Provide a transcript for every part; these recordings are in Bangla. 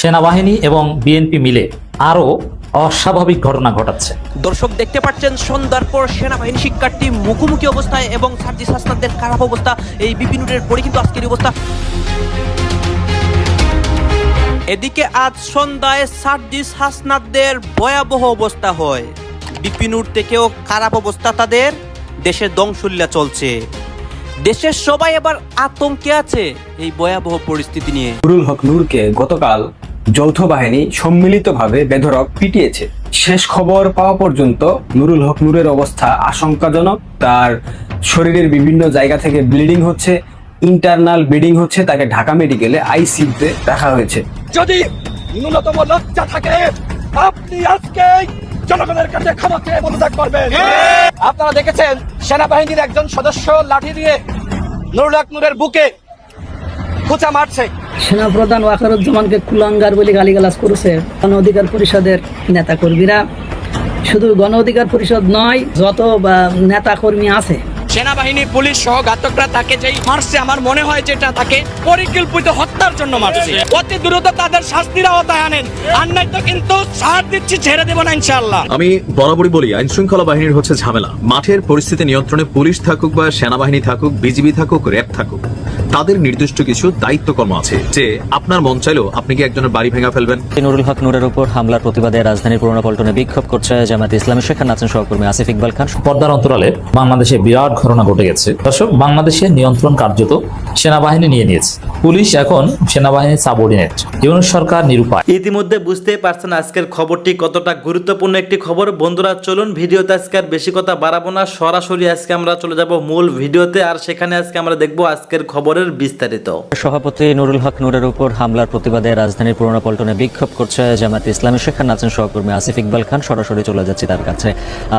সেনাবাহিনী এবং বিএনপি মিলে আরও অস্বাভাবিক ঘটনা ঘটাচ্ছে। দর্শক দেখতে পাচ্ছেন সন্ধ্যার পর সেনাবাহিনী শিক্ষার্থী মুখোমুখি অবস্থায় এবং সার্জিস হাসনাতদের খারাপ অবস্থা, এই বিপিনুরের পরে কিন্তু আজকের অবস্থা। এদিকে আজ সন্ধ্যায় সার্জিস হাসনাতদের ভয়াবহ অবস্থা হয়, বিপিনুর থেকেও খারাপ অবস্থা তাদের। দেশের ধ্বংসলীলা চলছে, দেশের সবাই এবার আতঙ্কে আছে এই ভয়াবহ পরিস্থিতি নিয়ে। নুরুল হক নূরকে গতকাল যৌথ বাহিনী সম্মিলিতভাবে বেধড়ক পিটিয়েছে। শেষ খবর পাওয়া পর্যন্ত নুরুল হক নূরের অবস্থা আশঙ্কাজনক। তার শরীরের বিভিন্ন জায়গা থেকে ব্লিডিং হচ্ছে, ইন্টারনাল ব্লিডিং হচ্ছে। তাকে ঢাকা মেডিকেলে আইসিইউতে রাখা হয়েছে। যদি ন্যূনতম লজ্জা থাকে আপনি আজকে জনগণের কাছে ক্ষমা চেয়ে পদত্যাগ করবেন। আপনারা দেখেছেন সেনাবাহিনীর একজন সদস্য লাঠি দিয়ে নুরুল হক নূরের বুকে খোঁচা মারছে। সেনাপ্রধান ওয়াকারুজ্জামানকে কুলাঙ্গার বলে গালিগালাজ করেছে গণ অধিকার পরিষদের নেতা কর্মীরা। শুধু গণ অধিকার পরিষদ নয়, যত নেতা কর্মী আছে, সেনাবাহিনী পুলিশ সহ ঘাতকরা তাকে যেই মারছে, আমার মনে হয় যেটা তাকে পরিকল্পিত হত্যার জন্য মারছে। অতি দ্রুত তাদের শাস্তির আওতায় আনেন, আর নাই তো কিন্তু ছাড় দিচ্ছি, ছেড়ে দেব না ইনশাআল্লাহ। আমি বরাবরই বলি, আইন শৃঙ্খলা বাহিনীর হচ্ছে ঝামেলা। মাঠের পরিস্থিতি নিয়ন্ত্রণে পুলিশ থাকুক বা সেনাবাহিনী থাকুক, বিজিবি থাকুক, র্যাব থাকুক, তাদের নির্দিষ্ট কিছু দায়িত্বকর্ম আছে। যে আপনার মন চাইলেও আপনি কি একজনের বাড়ি ভেঙে ফেলবেন? নুরুল হক নূরের উপর হামলার প্রতিবাদে রাজধানীর পুরোনো পল্টনে বিক্ষোভ করছে জামায়াতে ইসলামী। সেখানে আছেন সহকর্মী আসিফ ইকবাল খান। পর্দার অন্তরালে বাংলাদেশে বিরাট ঘটনা ঘটে গেছে। দর্শক, বাংলাদেশের নিয়ন্ত্রণ কার্যত সেনাবাহিনী নিয়ে নিয়েছে। পুলিশ এখন সেনাবাহিনীর সাবঅর্ডিনেট। ইউনূস সরকার নিরুপায়। ইতিমধ্যে বুঝতেই পারছেন আজকের খবরটি কতটা গুরুত্বপূর্ণ একটি খবর। বন্ধুরা চলুন ভিডিওতে আজকে আর বেশি কথা বাড়াবো না, সরাসরি আজকে আমরা চলে যাব মূল ভিডিওতে। আর সেখানে আজকে আমরা দেখব আজকের খবরের বিস্তারিত। সভাপতি নুরুল হক নূরের উপর হামলার প্রতিবাদে রাজধানীর পুরোনো পল্টনে বিক্ষোভ করছে জামায়াতে ইসলামী। সেখানে আছেন সহকর্মী আসিফ ইকবাল খান। সরাসরি চলে যাচ্ছি তার কাছে।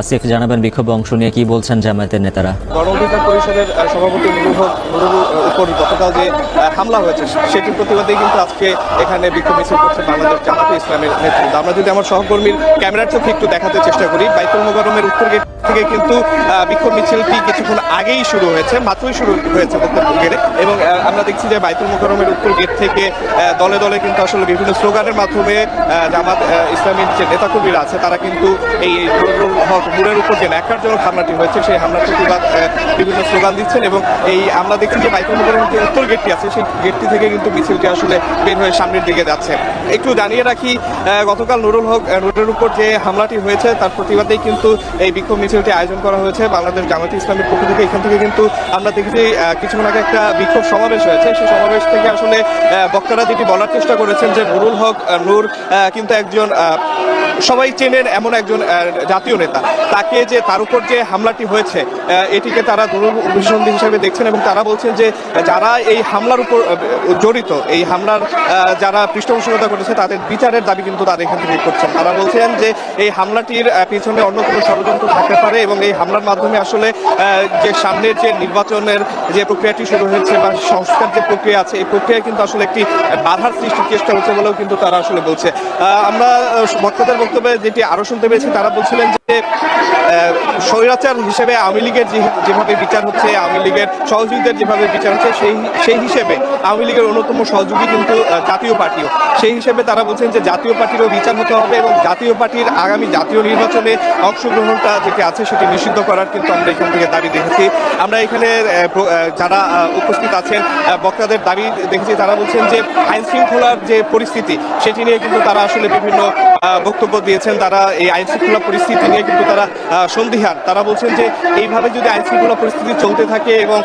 আসিফ, জানাবেন বিক্ষোভ অংশ নিয়ে কি বলছেন জামায়াতের নেতারা? গণ অধিকার পরিষদের সভাপতি নুরুল হক নূরের উপর গতকাল যে হামলা হয়েছে সেটির প্রতিবাদে কিন্তু আজকে এখানে বিক্ষোভ মিছিল করছে বাংলাদেশ জামায়াতে ইসলামের নেতৃত্ব। আমরা যদি আমার সহকর্মীর ক্যামেরার চোখে একটু দেখাতে চেষ্টা করি, বাইতুল মোকাররমের উত্তর গেট থেকে কিন্তু বিক্ষোভ মিছিলটি কিছুক্ষণ আগেই শুরু হয়েছে, মাত্রই শুরু হয়েছে বলতে গেলে। এবং আমরা দেখছি যে বাইতুল মোকাররমের উত্তর গেট থেকে দলে দলে কিন্তু আসলে বিভিন্ন স্লোগানের মাধ্যমে জামাত ইসলামীর যে নেতাকর্মীরা আছে তারা কিন্তু এই নুরুল হক নূরের উপর যে ন্যাক্কারজনক হামলাটি হয়েছে সেই হামলার প্রতিবাদ বিভিন্ন স্লোগান দিচ্ছেন। এবং এই আমরা দেখছি যে বাইতুল মোকাররমের যে উত্তর গেটটি আছে সেই গেটটি থেকে কিন্তু মিছিলটি আসলে বের হয়ে সামনের দিকে যাচ্ছে। একটু জানিয়ে রাখি, গতকাল নুরুল হক নূরের উপর যে হামলাটি হয়েছে তার প্রতিবাদেই কিন্তু এই বিক্ষোভ মিছিলটি আয়োজন করা হয়েছে বাংলাদেশ জামায়াতে ইসলামীর পক্ষ থেকে। এখান থেকে কিন্তু আমরা দেখেছি কিছুক্ষণ আগে একটা বিক্ষোভ সমাবেশ হয়েছে। সেই সমাবেশ থেকে আসলে বক্তারা যেটি বলার চেষ্টা করেছেন যে নুরুল হক নূর কিন্তু একজন সবাই চেনেন এমন একজন জাতীয় নেতা। তাকে যে তার উপর যে হামলাটি হয়েছে এটিকে তারা দুরভিসন্ধি হিসাবে দেখছেন এবং তারা বলছেন যে যারা এই হামলার উপর জড়িত, এই হামলার যারা পৃষ্ঠপোষকতা করেছে তাদের বিচারের দাবি কিন্তু তারা এখান থেকে করছেন। তারা বলছেন যে এই হামলাটির পিছনে অন্য কোনো ষড়যন্ত্র থাকতে পারে এবং এই হামলার মাধ্যমে আসলে যে সামনের যে নির্বাচনের যে প্রক্রিয়াটি শুরু হয়েছে বা সংস্কার যে প্রক্রিয়া আছে এই প্রক্রিয়ায় কিন্তু আসলে একটি বাধার সৃষ্টির চেষ্টা হচ্ছে বলেও কিন্তু তারা আসলে বলছে। আমরা বক্তাদের বক্তব্যে যেটি আরো শুনতে পেয়েছি, তারা বলছিলেন যে স্বৈরাচার হিসেবে আওয়ামী লীগের যেভাবে বিচার হচ্ছে, আওয়ামী লীগের সহযোগীদের যেভাবে বিচার হচ্ছে সেই হিসেবে আওয়ামী লীগের অন্যতম সহযোগী কিন্তু জাতীয় পার্টিও। সেই হিসেবে তারা বলছেন যে জাতীয় পার্টিরও বিচার হতে হবে এবং জাতীয় পার্টির আগামী জাতীয় নির্বাচনে অংশগ্রহণটা যেটি আছে সেটি নিষিদ্ধ করার কিন্তু আমরা এখান থেকে দাবি দেখেছি। আমরা এখানে যারা উপস্থিত আছেন বক্তাদের দাবি দেখেছি, তারা বলছেন যে আইন শৃঙ্খলার যে পরিস্থিতি সেটি নিয়ে কিন্তু তারা আসলে বিভিন্ন বক্তব্য দিয়েছেন। তারা এই আইন শৃঙ্খলা পরিস্থিতি নিয়ে কিন্তু তারা সন্দিহান। তারা বলছেন যে এইভাবে যদি আইন শৃঙ্খলা পরিস্থিতি চলতে থাকে এবং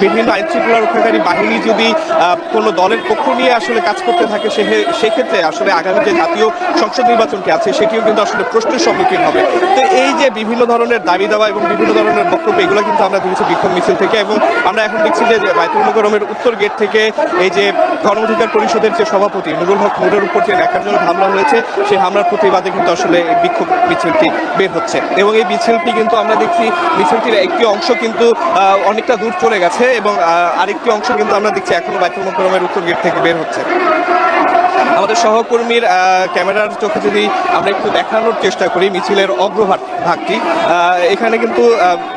বিভিন্ন আইন শৃঙ্খলা রক্ষাকারী বাহিনী যদি কোনো দলের পক্ষ নিয়ে আসলে কাজ করতে থাকে সেক্ষেত্রে আসলে আগামী যে জাতীয় সংসদ নির্বাচনটি আছে সেটিও কিন্তু আসলে প্রশ্নের সম্মুখীন হবে। তো এই যে বিভিন্ন ধরনের দাবি দেওয়া এবং বিভিন্ন ধরনের বক্তব্য এগুলো কিন্তু আমরা দেখেছি বিক্ষোভ মিছিল থেকে। এবং আমরা এখন দেখছি যে বাইতুল মোকাররমের উত্তর গেট থেকে এই যে গণ অধিকার পরিষদের যে সভাপতি নুরুল হক নূরের উপর যে ন্যাক্কারজনক হামলা হয়েছে সেই হামলার প্রতিবাদে কিন্তু আসলে বিক্ষোভ মিছিলটি বের হচ্ছে। এবং এই মিছিলটি কিন্তু আমরা দেখছি মিছিলটির একটি অংশ কিন্তু অনেকটা দূর চলে গেছে এবং আরেকটি অংশ কিন্তু আমরা দেখছি এখনো বাইতুল মোকাররমের উত্তর গেট থেকে বের হচ্ছে। আমাদের সহকর্মীর ক্যামেরার চোখে যদি আমরা একটু দেখানোর চেষ্টা করি মিছিলের অগ্রভাগটি, এখানে কিন্তু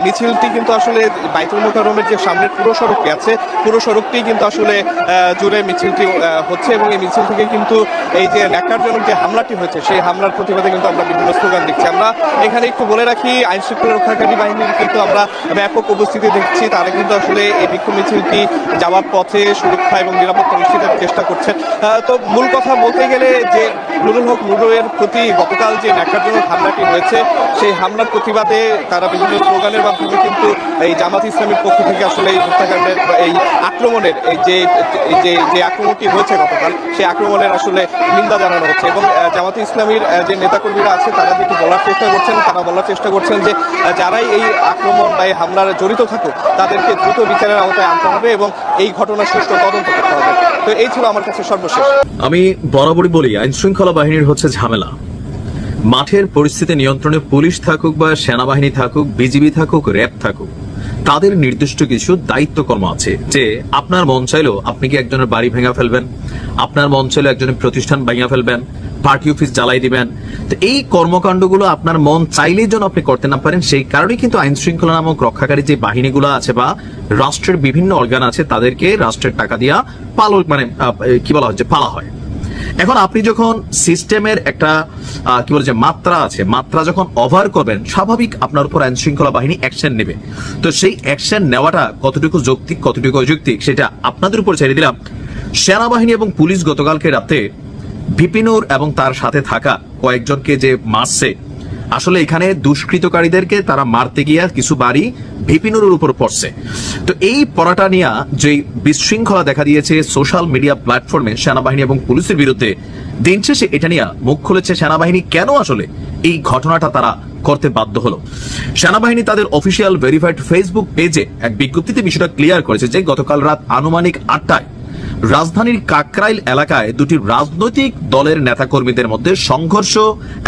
মিছিলটি কিন্তু আসলে বাইতুল মোকাররমের যে সামনের পুরো সড়কটি আছে, পুরো সড়কটি কিন্তু আসলে জুড়ে মিছিলটি হচ্ছে এবং এই মিছিল থেকে কিন্তু এই যে ন্যাক্কারজনক যে হামলাটি হয়েছে সেই হামলার প্রতিবাদে কিন্তু আমরা বিভিন্ন স্লোগান দেখছি। আমরা এখানে একটু বলে রাখি, আইন শৃঙ্খলা রক্ষাকারী বাহিনীর কিন্তু আমরা ব্যাপক উপস্থিতি দেখছি। তারা কিন্তু আসলে এই বিক্ষোভ মিছিলটি যাওয়ার পথে সুরক্ষা এবং নিরাপত্তা নিশ্চিতের চেষ্টা করছেন। তো মূল কথা বলতে গেলে যে নুরুল হক নুরের প্রতি গতকাল যে ন্যাক্কারজনক হামলাটি হয়েছে সেই হামলার প্রতিবাদে তারা বিভিন্ন স্লোগানের মাধ্যমে কিন্তু এই জামাত ইসলামের পক্ষ থেকে আসলে এই হত্যাকাণ্ডের এই আক্রমণের যে আক্রমণটি হয়েছে গতকাল, সেই আক্রমণের আসলে নিন্দা জানানো হচ্ছে এবং জামাত ইসলামীর যে নেতাকর্মীরা আছে তারা যেটি বলার চেষ্টা করছেন যে যারাই এই আক্রমণ বা এই হামলার জড়িত থাকুক তাদেরকে দ্রুত বিচারের আওতায় আনতে হবে এবং এই ঘটনার সুষ্ঠু তদন্ত করতে হবে। তো এই ছিল আমার কাছে সর্বশেষ। আমি বরাবরই বলি, আইন শৃঙ্খলা বাহিনীর হচ্ছে ঝামেলা। মাঠের পরিস্থিতি নিয়ন্ত্রণে পুলিশ থাকুক বা সেনাবাহিনী থাকুক, বিজিবি থাকুক, র্যাব থাকুক, তাদের নির্দিষ্ট কিছু দায়িত্বকর্ম আছে। যে আপনার মন চাইলেও আপনি কি একজনের বাড়ি ভেঙে ফেলবেন, আপনার মন চাইলেও একজনের প্রতিষ্ঠান ভেঙে ফেলবেন, পার্টি অফিস জ্বালাই দিবেন। তো এই কর্মকাণ্ডগুলো আপনার মন চাইলেই যেন আপনি করতে না পারেন, সেই কারণেই কিন্তু আইন শৃঙ্খলা নামক রক্ষাকারী যে বাহিনীগুলো আছে বা রাষ্ট্রের বিভিন্ন অর্গান আছে তাদেরকে রাষ্ট্রের টাকা দিয়া পালা হয়। এখন আপনি যখন সিস্টেমের একটা মাত্রা আছে, মাত্রা যখন ওভার করবেন, স্বাভাবিক আপনার উপর আইন শৃঙ্খলা বাহিনী অ্যাকশন নেবে। তো সেই অ্যাকশন নেওয়াটা কতটুকু যৌক্তিক কতটুকু অযৌক্তিক সেটা আপনাদের উপর ছেড়ে দিলাম। সেনাবাহিনী এবং পুলিশ গতকালকে রাতে বিপিনুর এবং তার সাথে থাকা কয়েকজনকে যে মারছে, আসলে এখানে দুষ্কৃতকারীদেরকে তারা মারতে গিয়ে কিছু বাড়ি বিপিনুরের উপর পড়ছে। তো এই পড়াটা নিয়ে যে বিশৃঙ্খলা দেখা দিয়েছে সোশ্যাল মিডিয়া প্ল্যাটফর্মে সেনাবাহিনী এবং পুলিশের বিরুদ্ধে, দিন শেষে এটা নিয়ে মুখ খুলেছে সেনাবাহিনী কেন আসলে এই ঘটনাটা তারা করতে বাধ্য হলো। সেনাবাহিনী তাদের অফিসিয়াল ভেরিফাইড ফেসবুক পেজে এক বিজ্ঞপ্তিতে বিষয়টা ক্লিয়ার করেছে যে গতকাল রাত আনুমানিক 8টায় রাজধানীর কাকরাইল এলাকায় দুটি রাজনৈতিক দলের নেতাকর্মীদের মধ্যে সংঘর্ষ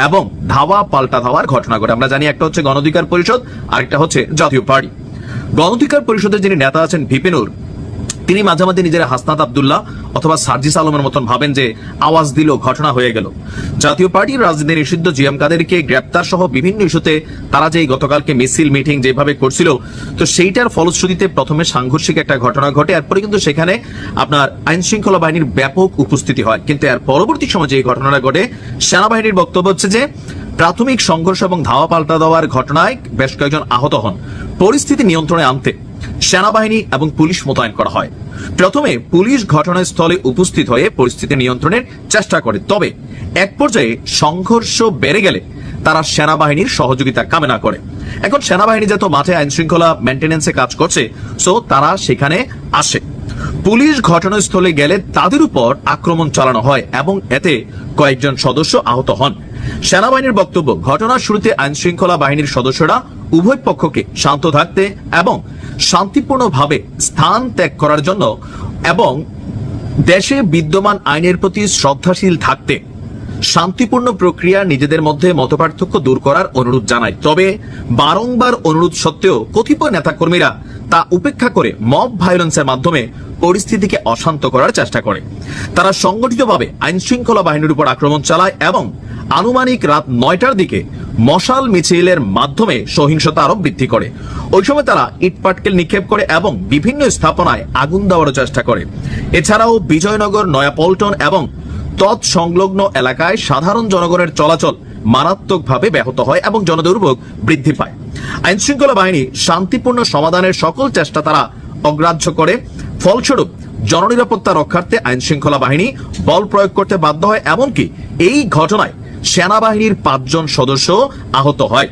এবং ধাওয়া পাল্টা ধাওয়ার ঘটনা ঘটে। আমরা জানি একটা হচ্ছে গণ অধিকার পরিষদ, আরেকটা হচ্ছে জাতীয় পার্টি। গণ অধিকার পরিষদের যিনি নেতা আছেন বিপিনুর, তিনি মাঝে মাঝে নিজের হাসনাত আব্দুল্লাহ অথবা সার্জিস আলমের মতন ভাবেন যে আওয়াজ দিল ঘটনা হয়ে গেল। জাতীয় পার্টির রাজনীতি নিষিদ্ধ জিএম কাদেরকে গ্রেপ্তার সহ বিভিন্ন ইস্যুতে তারা যে গতকালকে মিছিল মিটিং যেভাবে করছিল, তো সেইটার ফলশ্রুতিতে প্রথমে সাংঘর্ষিক একটা ঘটনা ঘটে, এরপরে কিন্তু সেখানে আপনার আইন শৃঙ্খলা বাহিনীর ব্যাপক উপস্থিতি হয়। কিন্তু এর পরবর্তী সময় যে ঘটনাটা ঘটে, সেনাবাহিনীর বক্তব্য হচ্ছে যে প্রাথমিক সংঘর্ষ এবং ধাওয়া পাল্টা দেওয়ার ঘটনায় বেশ কয়েকজন আহত হন। পরিস্থিতি নিয়ন্ত্রণে আনতে সেনাবাহিনী এবং পুলিশ মোতায়েন করা হয়। প্রথমে পুলিশ ঘটনাস্থলে উপস্থিত হয়ে পরিস্থিতি নিয়ন্ত্রণের চেষ্টা করে, তবে এক পর্যায়ে সংঘর্ষ বেড়ে গেলে তারা সেনাবাহিনীর সহযোগিতা কামনা করে। এখন সেনাবাহিনী যত মাঠে আইন শৃঙ্খলা মেনটেন্যান্সে কাজ করছে, সো তারা সেখানে আসে। পুলিশ ঘটনাস্থলে গেলে তাদের উপর আক্রমণ চালানো হয় এবং এতে কয়েকজন সদস্য আহত হন। সেনাবাহিনীর বক্তব্য, ঘটনার শুরুতে আইন শৃঙ্খলা বাহিনীর সদস্যরা উভয় পক্ষকে শান্ত থাকতে এবং শান্তিপূর্ণভাবে স্থান ত্যাগ করার জন্য এবং দেশে বিদ্যমান আইনের প্রতি শ্রদ্ধাশীল থাকতে শান্তিপূর্ণ প্রক্রিয়া নিজেদের মধ্যে মতপার্থক্য দূর করার অনুরোধ জানায়। তবে বারংবার অনুরোধ সত্ত্বেও কতিপয় নেতাকর্মীরা তা উপেক্ষা করে মব ভায়োলেন্সের মাধ্যমে পরিস্থিতিকে অশান্ত করার চেষ্টা করে। তারা সংগঠিতভাবে আইন শৃঙ্খলা বাহিনীর উপর আক্রমণ চালায় এবং আনুমানিক রাত 9টার দিকে মশাল মিছিলের মাধ্যমে সহিংসতা আরো বৃদ্ধি করে। ওই সময় তারা ইটপাটকেল নিক্ষেপ করে এবং বিভিন্ন স্থাপনায় আগুন দেওয়ার চেষ্টা করে। এছাড়াও বিজয়নগর, নয়াপল্টন এবং তৎসংলগ্ন এলাকায় সাধারণ জনগণের চলাচল মারাত্মকভাবে ব্যাহত হয় এবং জনদুর্ভোগ বৃদ্ধি পায়। আইন শৃঙ্খলা বাহিনী শান্তিপূর্ণ সমাধানের সকল চেষ্টা তারা অগ্রাহ্য করে। ফলস্বরূপ জননিরাপত্তা রক্ষার্থে আইন শৃঙ্খলা বাহিনী বল প্রয়োগ করতে বাধ্য হয়। এমনকি এই ঘটনায় সেনাবাহিনীর 5 জন সদস্য আহত হয়।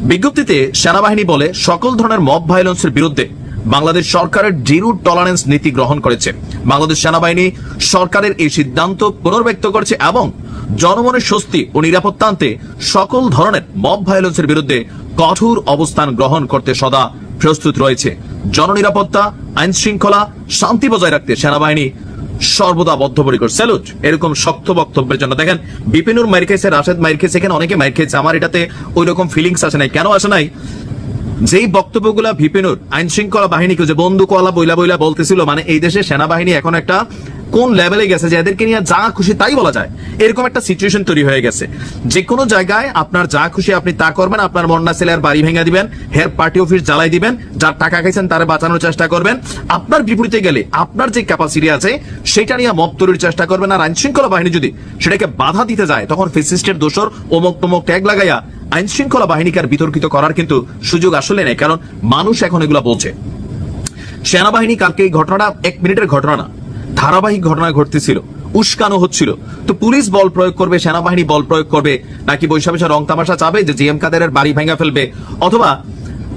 বিজ্ঞপ্তিতে সেনাবাহিনী বলে, সকল ধরনের মব ভায়োলেন্সের বিরুদ্ধে বাংলাদেশ সরকারের জিরো টলারেন্স নীতি গ্রহণ করেছে। বাংলাদেশ সেনাবাহিনী সরকারের এই সিদ্ধান্ত পুনর্ব্যক্ত করছে এবং জনমনের স্বস্তি ও নিরাপত্তা আনতে সকল ধরনের মব ভায়োলেন্সের বিরুদ্ধে কঠোর অবস্থান গ্রহণ করতে সদা প্রস্তুত রয়েছে। জননিরাপত্তা, আইন শৃঙ্খলা, শান্তি বজায় রাখতে সেনাবাহিনী সর্বদা বদ্ধপরিকর। স্যালুট এরকম শক্ত বক্তব্যের জন্য। দেখেন, বিপিনুর মাইর খেয়েছে, রাশেদ মাইর খেয়েছে, এখানে অনেকে মাইর খেয়েছে। আমার এটাতে ওই রকম ফিলিংস আসে নাই। কেন আসে নাই? যেই বক্তব্যগুলা বিপিনুর আইন শৃঙ্খলা বাহিনীকে যে বন্দুকওয়ালা বইলা বলতেছিল, মানে এই দেশে সেনাবাহিনী এখন একটা কোন লেভেলে গেছে যে এদেরকে নিয়ে যা খুশি তাই বলা যায়, এরকম একটা সিচুয়েশন তৈরি হয়ে গেছে। যে কোনো জায়গায় আপনার যা খুশি আপনি তা করবেন, আপনার মন্না ছেলের বাড়ি ভেঙে দিবেন, হের পার্টি অফিস জ্বালাই দিবেন, যার টাকা খাইছেন তারা বাঁচানোর চেষ্টা করবেন। আপনার বিপরীতে গেলে আপনার যে ক্যাপাসিটি আছে সেটা নিয়ে মত তৈরির চেষ্টা করবেন। আর আইন শৃঙ্খলা বাহিনী যদি সেটাকে বাধা দিতে যায়, তখন ফেসিস্টের দোষর অমুক তমুক ট্যাগ লাগাইয়া আইন শৃঙ্খলা বাহিনীকে আর বিতর্কিত করার কিন্তু সুযোগ আসলে নেই, কারণ মানুষ এখন এগুলা বলছে। সেনাবাহিনী কালকে এই ঘটনাটা 1 মিনিটের ঘটনা না, ধারাবাহিক ঘটনা ঘটতেছিল, উস্কানো হচ্ছিল। তো পুলিশ বল প্রয়োগ করবে, সেনাবাহিনী বল প্রয়োগ করবে, নাকি বৈশাখ রং তামাশা চাবে যে জিএম কাদেরের বাড়ি ভেঙে ফেলবে, অথবা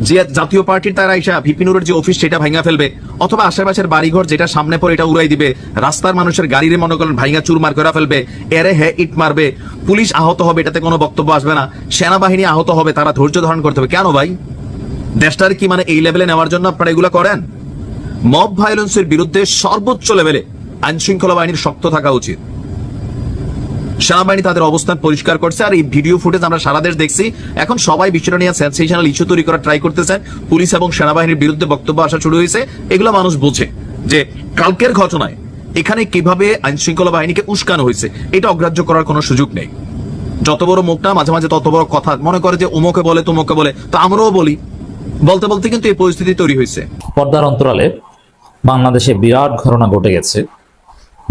যে জাতীয় পার্টির তারা এসে ভিপিনুরের যে অফিস সেটা ভেঙে ফেলবে, অথবা আশেপাশের বাড়িঘর যেটা সামনে পড়ে এটা উড়াই দিবে, রাস্তার মানুষের গাড়ির মনে করেন ভাইঙা চুরমার করে ফেলবে, এরে হে ইট মারবে, পুলিশ আহত হবে, এটাতে কোনো বক্তব্য আসবে না, সেনাবাহিনী আহত হবে, তারা ধৈর্য ধারণ করতে হবে। কেন ভাই, দেশটার কি মানে এই লেভেলে নেওয়ার জন্য আপনারা এগুলো করেন? মব ভায়োলেন্সের বিরুদ্ধে সর্বোচ্চ লেভেলে আইন শৃঙ্খলা বাহিনীর শক্ত থাকা উচিত। সেনাবাহিনী তাদের অবস্থান পরিষ্কার করছে, আর এই ভিডিও ফুটেজ আমরা সারা দেশ দেখছি। এখন সবাই বিষয়টা নিয়ে সেনসেশনাল ইস্যু তৈরি করার ট্রাই করতেছেন, পুলিশ এবং সেনাবাহিনীর বিরুদ্ধে বক্তব্য আসা শুরু হয়েছে। এগুলো মানুষ বোঝে যে কালকের ঘটনায় এখানে কিভাবে আইন শৃঙ্খলা বাহিনীকে উস্কানো হয়েছে, এটা অগ্রাহ্য করার কোনো সুযোগ নেই। যত বড় মুখটা মাঝে মাঝে তত বড় কথা, মনে করে যে অমুকে বলে তমুকে বলে, তো আমরাও বলি, বলতে বলতে কিন্তু এই পরিস্থিতি তৈরি হয়েছে। পর্দার অন্তরালে বাংলাদেশে বিরাট ঘটনা ঘটে গেছে,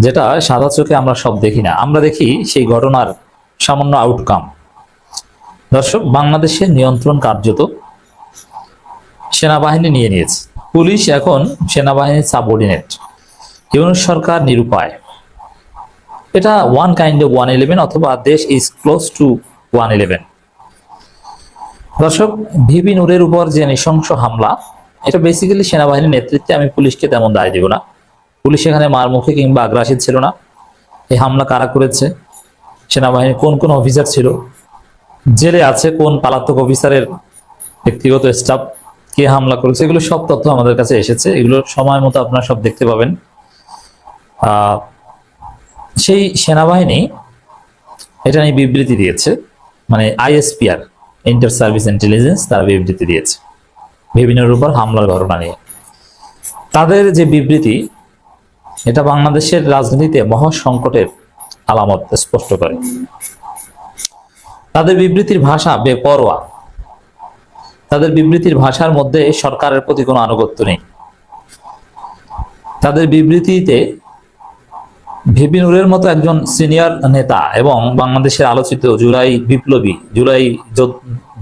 যেটা সাদা চোখে আমরা সব দেখি না, আমরা দেখি সেই ঘটনার সামান্য আউটকাম। দর্শক, বাংলাদেশের নিয়ন্ত্রণ কার্যত সেনাবাহিনী নিয়ে নিয়েছে। পুলিশ এখন সেনাবাহিনীর সাবঅর্ডিনেট, ইউনূস সরকার নিরুপায়। এটা ওয়ান কাইন্ড অফ 111, অথবা দেশ ইজ ক্লোজ টু 111। দর্শক, ভিপি নূরের উপর যে নৃশংস হামলা, এটা বেসিক্যালি সেনাবাহিনীর নেতৃত্বে, আমি পুলিশকে তেমন দায় দিব না। পুলিশ এখানে মারমুখী কিংবা আগ্রাসী ছিল না। এই হামলা কারা করেছে, সেনাবাহিনীর কোন কোন অফিসার ছিল, জেলে আছে কোন পালাতক অফিসারের ব্যক্তিগত স্টাফ, কে হামলা করেছে, এগুলো সব তথ্য আমাদের কাছে এসেছে। এগুলো সময় মতো আপনারা সব দেখতে পাবেন। সেই সেনাবাহিনী এটা নিয়ে বিবৃতি দিয়েছে, মানে ISPR, ইন্টার সার্ভিস ইন্টেলিজেন্স, তারা বিবৃতি দিয়েছে বিভিন্ন উপর হামলার ঘটনা নিয়ে। তাদের যে বিবৃতি, এটা বাংলাদেশের রাজনীতিতে মহা সংকটের আলামত স্পষ্ট করে। তাদের বিবৃতির ভাষা বেপরোয়া, তাদের বিবৃতির ভাষার মধ্যে সরকারের প্রতি কোনো আনুগত্য নেই। তাদের বিবৃতিতে ভিপি নূরের মতো একজন সিনিয়র নেতা এবং বাংলাদেশের আলোচিত জুলাই বিপ্লবী, জুলাই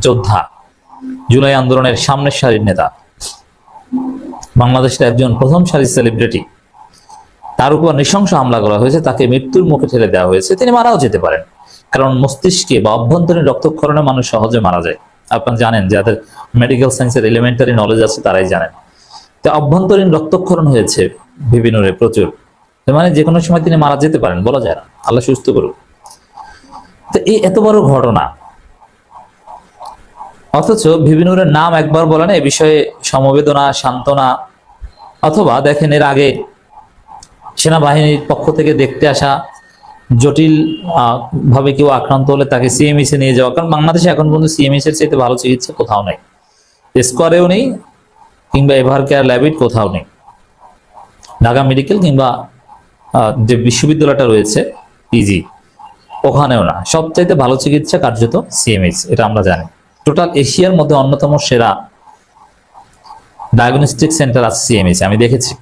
যোদ্ধা, জুলাই আন্দোলনের সামনের সারির নেতা, বাংলাদেশের একজন প্রথম সারির সেলিব্রিটি, তার উপর নৃশংস হামলা করা হয়েছে, তাকে মৃত্যুর মুখে ঠেলে দেওয়া হয়েছে। তিনি মারাও যেতে পারেন, কারণ মস্তিষ্কে বা অভ্যন্তরীণ রক্তক্ষরণে মানুষ সহজে মারা যায়। আপনারা জানেন, যাদের মেডিকেল সায়েন্সের এলিমেন্টারি নলেজ আছে তারাই জানেন। তো অভ্যন্তরীণ রক্তক্ষরণ হয়েছে ভিপি নূরের প্রচুর, মানে যে কোনো সময় তিনি মারা যেতে পারেন, বলা যায় না, আল্লাহ সুস্থ করুক। তো এই এত বড় ঘটনা, অথচ ভিপি নূরের নাম একবার বলে না, এ বিষয়ে সমবেদনা, সান্ত্বনা, অথবা দেখেন এর আগে সেনাবাহিনীর পক্ষ থেকে দেখতে আসা, জটিল ভাবে কেউ আক্রান্ত হলে তাকে CMS নিয়ে যাওয়া। কারণ বাংলাদেশে এখন পর্যন্ত CMS এর চাইতে ভালো চিকিৎসা কোথাও নেই, স্কোয়ারেও নেই, কিংবা এভার কেয়ার ল্যাবিট কোথাও নেই, ঢাকা মেডিকেল কিংবা যে বিশ্ববিদ্যালয়টা রয়েছে PG, ওখানেও না। সবচাইতে ভালো চিকিৎসা কার্যত CMS, এটা আমরা জানি। টোটাল এশিয়ার মধ্যে অন্যতম সেরা ডায়াগনস্টিক সেন্টার আছে CMS, আমি দেখেছি।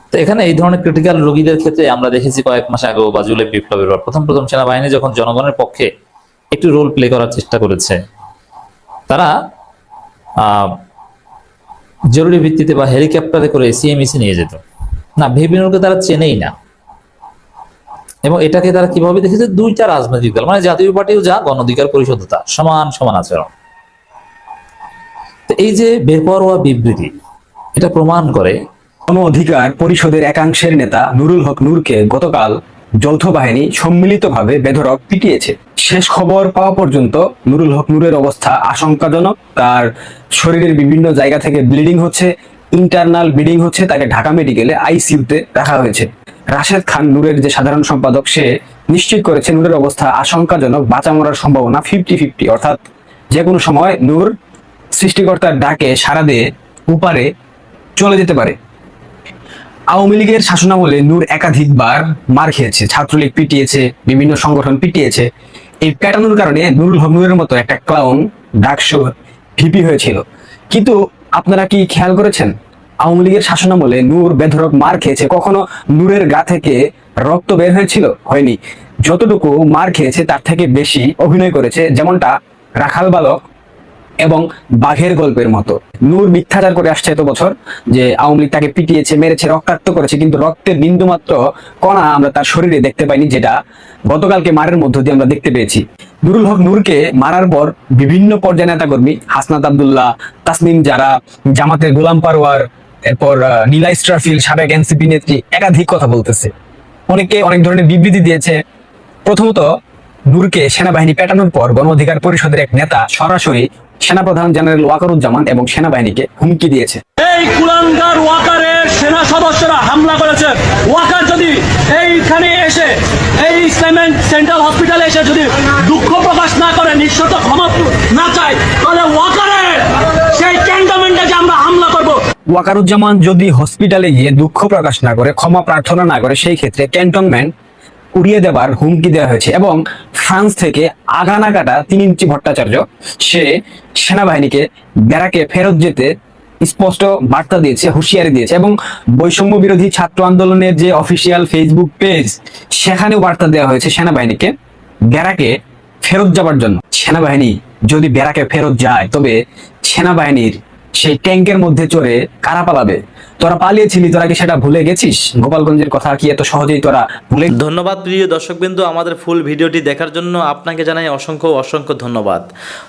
তো এখানে এই ধরনের ক্রিটিক্যাল রোগীদের ক্ষেত্রে আমরা দেখেছি কয়েক মাস আগেও বা জুলাই বিপ্লবের পর প্রথম সেনাবাহিনী যখন জনগণের পক্ষে একটু রোল প্লে করার চেষ্টা করেছে, তারা জরুরি ভিত্তিতে বা হেলিকপ্টারে করে CMS নিয়ে যেত না। ভিপি নূরকে তারা চেনেই না, এবং এটাকে তারা কিভাবে দেখেছে, দুইটা রাজনৈতিক দল, মানে জাতীয় পার্টিও যা, গণ অধিকার পরিষদ তা, সমান সমান আচরণ। তো এই যে বেপরোয়া বিবৃতি, এটা প্রমাণ করে গণ অধিকার পরিষদের একাংশের নেতা নুরুল হক নূরকে গতকাল যৌথ বাহিনী সম্মিলিতভাবে বেধড়ক পিটিয়েছে। শেষ খবর পাওয়া পর্যন্ত নুরুল হক নূরের অবস্থা আশঙ্কাজনক, তার শরীরের বিভিন্ন জায়গা থেকে ব্লিডিং হচ্ছে, ইন্টারনাল ব্লিডিং হচ্ছে, তাকে ঢাকা মেডিকেলে ICUতে রাখা হয়েছে। রাশেদ খান, নূরের যে সাধারণ সম্পাদক, সে নিশ্চিত করেছে নূরের অবস্থা আশঙ্কাজনক, বাঁচা মরার সম্ভাবনা 50-50, অর্থাৎ যে কোনো সময় নূর সৃষ্টিকর্তার ডাকে সাড়া দিয়ে উপারে চলে যেতে পারে। আওয়ামী লীগের শাসনামলে নূর একাধিকবার মার খেয়েছে, ছাত্রলীগ পিটিয়েছে, বিভিন্ন সংগঠন পিটিয়েছে। এই পেটানোর কারণে নুরুল হক নূরের মতো একটা ক্লাউন ডাকসুর ভিপি হয়েছিল। কিন্তু আপনারা কি খেয়াল করেছেন, আওয়ামী লীগের শাসনামলে নূর বেধড়ক মার খেয়েছে, কখনো নূরের গা থেকে রক্ত বের হয়েছিল? হয়নি। যতটুকু মার খেয়েছে তার থেকে বেশি অভিনয় করেছে, যেমনটা রাখাল বালক এবং বাঘের গল্পের মতো। নূর মিথ্যাচার করে আসছে এত বছর যে আওয়ামী লীগ তাকে পিটিয়েছে, মেরেছে, রক্তাক্ত করেছে, কিন্তু রক্তের বিন্দুমাত্র কণা আমরা তার শরীরে দেখতে পাইনি, যেটা গতকালকে মারের মধ্য দিয়ে আমরা দেখতে পেয়েছি। নুরুল হক নূরকে মারার পর বিভিন্ন পর্যায়ে নেতাকর্মী, হাসনাত আব্দুল্লাহ, তাসনিম জারা, জামাতের গোলাম পারওয়ার, এরপর নীলা ইসরাফিল, সাবেক এনসিপি নেত্রী একাধিক কথা বলতেছে। অনেকে অনেক ধরনের বিবৃতি দিয়েছে। প্রথমত, নূরকে সেনাবাহিনী পেটানোর পর গণ অধিকার পরিষদের এক নেতা সরাসরি সেনাপ্রধান জেনারেল ওয়াকারুজ্জামান এবং সেনাবাহিনীকে হুমকি দিয়েছে। এই কুলাঙ্গার ওয়াকারের সেনা সদস্যরা হামলা করেছে। ওয়াকার যদি এইখানে এসে এই ইসলামিক সেন্ট্রাল হসপিটালে এসে যদি দুঃখ প্রকাশ না করে, নিঃশর্ত ক্ষমা না চায়, তাহলে ওয়াকারের সেই ক্যান্টনমেন্টে যে আমরা হামলা করব। ওয়াকারুজ্জামান যদি হসপিটালে গিয়ে দুঃখ প্রকাশ না করে, ক্ষমা প্রার্থনা না করে, সেই ক্ষেত্রে ক্যান্টনমেন্ট উড়িয়ে দেবার হুমকি দেওয়া হয়েছে। এবং ফ্রান্স থেকে আগানা কাটা 3 ইঞ্চি ভট্টাচার্য সে সেনাবাহিনীকে ব্যারাকে ফেরত যেতে স্পষ্ট বার্তা দিয়েছে, হুঁশিয়ারি দিয়েছে। এবং বৈষম্য বিরোধী ছাত্র আন্দোলনের যে অফিসিয়াল ফেসবুক পেজ, সেখানেও বার্তা দেওয়া হয়েছে সেনাবাহিনীকে ব্যারাকে ফেরত যাবার জন্য। সেনাবাহিনী যদি ব্যারাকে ফেরত যায়, তবে সেনাবাহিনীর সেই ট্যাঙ্কের মধ্যে চড়ে কারা পালাবে? তোরা পালিয়েছিলি, তোরা কি সেটা ভুলে গেছিস? গোপালগঞ্জের কথা কি এত সহজেই তোরা ভুলে? ধন্যবাদ প্রিয় দর্শকবৃন্দ, আমাদের ফুল ভিডিওটি দেখার জন্য আপনাকে জানাই অসংখ্য অসংখ্য ধন্যবাদ।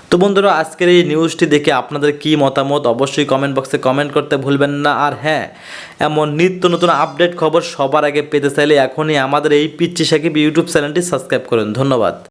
তো বন্ধুরা, আজকের এই নিউজটি দেখে আপনাদের কি মতামত অবশ্যই কমেন্ট বক্সে কমেন্ট করতে ভুলবেন না। আর হ্যাঁ, এমন নিত্য নতুন আপডেট খবর সবার আগে পেতে চাইলে এখনই আমাদের এই পিচ্চি সাকিব ইউটিউব চ্যানেলটি সাবস্ক্রাইব করুন। ধন্যবাদ।